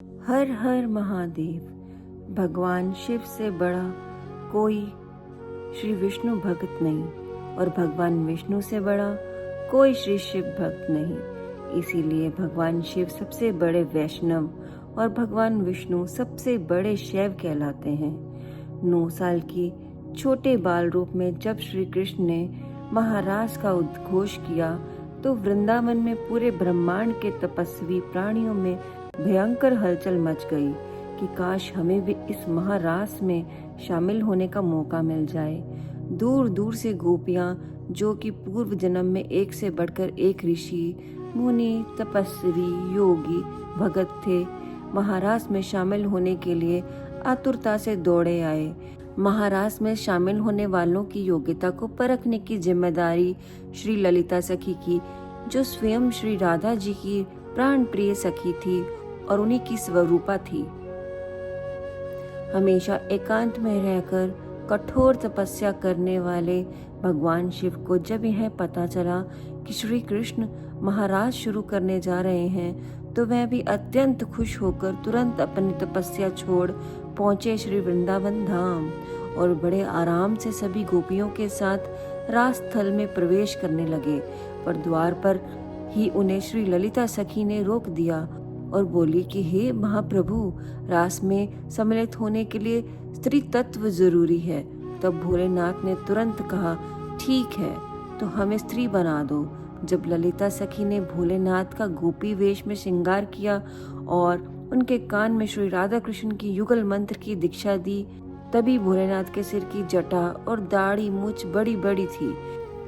हर हर महादेव। भगवान शिव से बड़ा कोई श्री विष्णु भक्त नहीं और भगवान विष्णु से बड़ा कोई श्री शिव भक्त नहीं। इसीलिए भगवान शिव सबसे बड़े वैष्णव और भगवान विष्णु सबसे बड़े शैव कहलाते हैं। 9 साल की छोटे बाल रूप में जब श्री कृष्ण ने महाराज का उद्घोष किया तो वृंदावन में पूरे ब्रह्मांड के तपस्वी प्राणियों में भयंकर हलचल मच गई कि काश हमें भी इस महारास में शामिल होने का मौका मिल जाए। दूर दूर से गोपियां जो कि पूर्व जन्म में एक से बढ़कर एक ऋषि, मुनि, तपस्वी, योगी, भगत थे, महारास में शामिल होने के लिए आतुरता से दौड़े आए। महारास में शामिल होने वालों की योग्यता को परखने की जिम्मेदारी श्री ललिता सखी की, जो स्वयं श्री राधा जी की प्राण प्रिय सखी थी और उन्हीं की स्वरूपा थी। हमेशा एकांत में रहकर कठोर तपस्या करने वाले भगवान शिव को जब यह पता चला कि श्री कृष्ण महाराज शुरू करने जा रहे हैं तो वह भी अत्यंत खुश होकर तुरंत अपनी तपस्या छोड़ पहुंचे श्री वृंदावन धाम और बड़े आराम से सभी गोपियों के साथ रास स्थल में प्रवेश करने लगे। पर द्वार पर ही उन्हें श्री ललिता सखी ने रोक दिया और बोली कि हे महाप्रभु, रास में सम्मिलित होने के लिए स्त्री तत्व जरूरी है। तब भोलेनाथ ने तुरंत कहा, ठीक है तो हमें स्त्री बना दो। जब ललिता सखी ने भोलेनाथ का गोपी वेश में श्रृंगार किया और उनके कान में श्री राधा कृष्ण की युगल मंत्र की दीक्षा दी, तभी भोलेनाथ के सिर की जटा और दाढ़ी मूछ बड़ी बड़ी थी।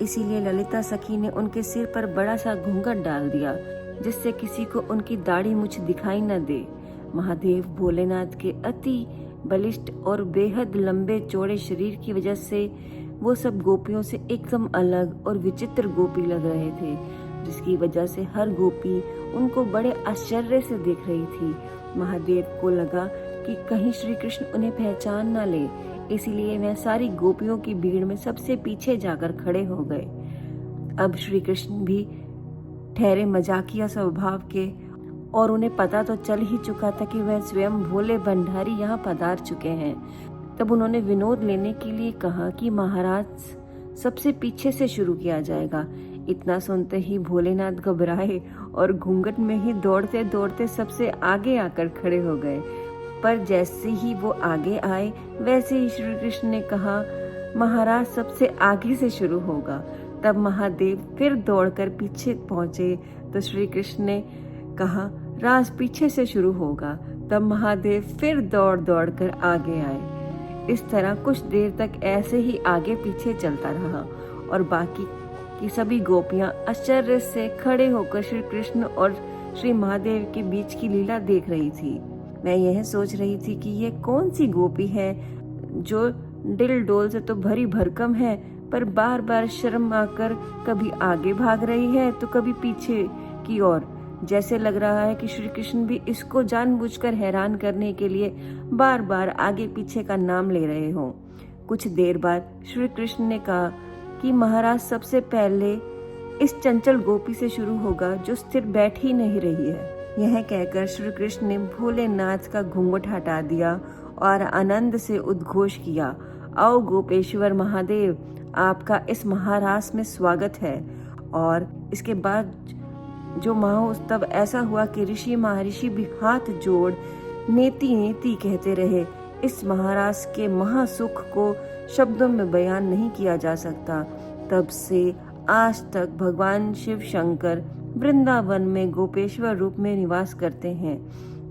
इसीलिए ललिता सखी ने उनके सिर पर बड़ा सा घूंघट डाल दिया जिससे किसी को उनकी दाढ़ी मूछ दिखाई न दे। महादेव भोलेनाथ के अति बलिष्ठ और बेहद लंबे चौड़े शरीर की वजह से वो सब गोपियों से एकदम अलग और विचित्र गोपी लग रहे थे, जिसकी वजह से हर गोपी उनको बड़े आश्चर्य से देख रही थी। महादेव को लगा कि कहीं श्री कृष्ण उन्हें पहचान न ले, इसीलिए वह सारी गोपियों की भीड़ में सबसे पीछे जाकर खड़े हो गए। अब श्री कृष्ण भी ठहरे मजाकिया स्वभाव के और उन्हें पता तो चल ही चुका था कि वह स्वयं भोले भंडारी यहाँ पधार चुके हैं। तब उन्होंने विनोद लेने के लिए कहा कि महाराज सबसे पीछे से शुरू किया जाएगा। इतना सुनते ही भोलेनाथ घबराए और घूंघट में ही दौड़ते दौड़ते सबसे आगे आकर खड़े हो गए। पर जैसे ही वो आगे आए वैसे ही श्री कृष्ण ने कहा, महाराज सबसे आगे से शुरू होगा। तब महादेव फिर दौड़कर पीछे पहुंचे तो श्री कृष्ण ने कहा, रास पीछे से शुरू होगा। तब महादेव फिर दौड़ दौड़ कर आगे आए। इस तरह कुछ देर तक ऐसे ही आगे पीछे चलता रहा और बाकी की सभी गोपियां आश्चर्य से खड़े होकर श्री कृष्ण और श्री महादेव के बीच की लीला देख रही थी। मैं यह सोच रही थी कि ये कौन सी गोपी है जो दिल डोल से तो भरी भरकम है, पर बार बार शर्म आकर कभी आगे भाग रही है तो कभी पीछे की ओर। जैसे लग रहा है कि श्री कृष्ण भी इसको जानबूझकर हैरान करने के लिए बार बार आगे पीछे का नाम ले रहे हों। कुछ देर बाद श्री कृष्ण ने कहा कि महाराज सबसे पहले इस चंचल गोपी से शुरू होगा जो स्थिर बैठ ही नहीं रही है। यह कहकर श्री कृष्ण ने भोलेनाथ का घूंघट हटा दिया और आनंद से उद्घोष किया, आओ गोपेश्वर महादेव, आपका इस महारास में स्वागत है। और इसके बाद जो महोत्सव ऐसा हुआ कि ऋषि महर्षि भी हाथ जोड़ नेति नेति कहते रहे। इस महारास के महासुख को शब्दों में बयान नहीं किया जा सकता। तब से आज तक भगवान शिव शंकर वृंदावन में गोपेश्वर रूप में निवास करते हैं।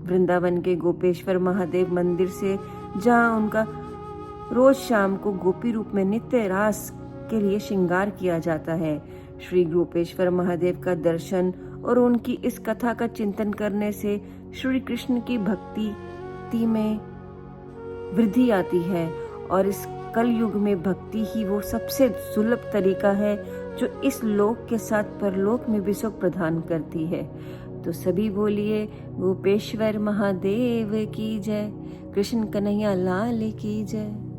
वृंदावन के गोपेश्वर महादेव मंदिर से जहाँ उनका रोज शाम को गोपी रूप में नित्य रास के लिए श्रृंगार किया जाता है। श्री गोपेश्वर महादेव का दर्शन और उनकी इस कथा का चिंतन करने से श्री कृष्ण की भक्ति में वृद्धि आती है और इस कलयुग में भक्ति ही वो सबसे सुलभ तरीका है जो इस लोक के साथ परलोक में भी सुख प्रदान करती है। तो सभी बोलिए गोपेश्वर महादेव की जय, कृष्ण कन्हैया लाल की जय।